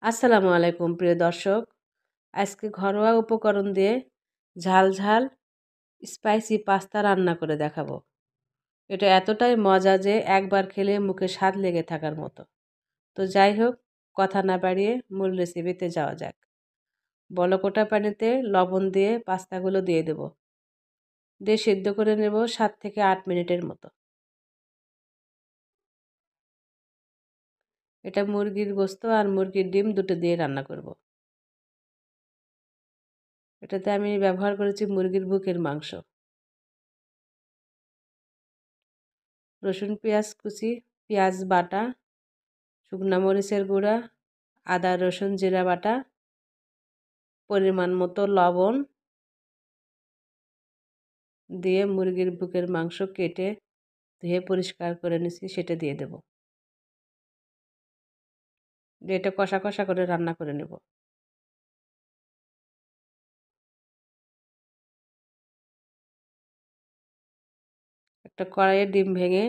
আসসালামু আলাইকুম প্রিয় দর্শক। আজকে ঘরোয়া উপকরণ দিয়ে ঝাল ঝাল স্পাইসি পাস্তা রান্না করে দেখাবো। এটা এতটাই মজা যে একবার খেলে মুখে স্বাদ লেগে থাকার মতো। তো যাই হোক, কথা না বাড়িয়ে মূল রেসিপিতে যাওয়া যাক। বলকোটা পানিতে লবণ দিয়ে পাস্তাগুলো দিয়ে সিদ্ধ করে নেব 7 থেকে 8 মিনিটের মতো। এটা মুরগির গোস্ত আর মুরগির ডিম দুটো দিয়ে রান্না করব। এটাতে আমি ব্যবহার করেছি মুরগির বুকের মাংস। রসুন পেঁয়াজ কুচি, পেঁয়াজ বাটা, শুকনো মরিচের গুঁড়া, আদা রসুন জিরা বাটা, পরিমাণ মতো লবণ দিয়ে মুরগির বুকের মাংস কেটে ধুয়ে পরিষ্কার করে নিচ্ছি, সেটা দিয়ে দেব। দিয়ে এটা কষা কষা করে রান্না করে নেব। একটা কড়াইয়ে ডিম ভেঙে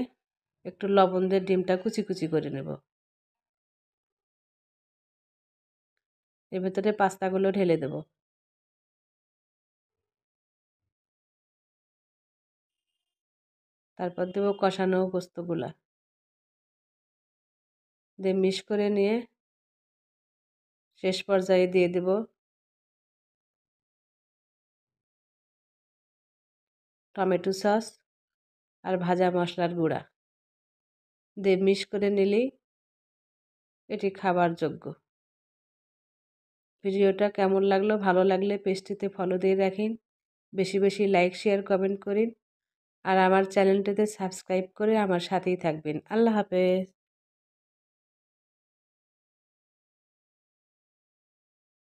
একটু লবণ দিয়ে ডিমটা কুচি কুচি করে নেব। এর ভেতরে পাস্তাগুলো ঢেলে দেব। তারপর দেব কষানো গোস্তগুলা দিয়ে মিক্স করে নিয়ে শেষ পর্যায়ে দিয়ে দেব টমেটো সস আর ভাজা মশলার গুঁড়া দিয়ে মিক্স করে নিলেই এটি খাবার যোগ্য। ভিডিওটা কেমন লাগলো? ভালো লাগলে পেজটিতে ফলো দিয়ে রাখিন। বেশি বেশি লাইক শেয়ার কমেন্ট করিন। আর আমার চ্যানেলটিতে সাবস্ক্রাইব করে আমার সাথেই থাকবেন। আল্লাহ হাফেজ।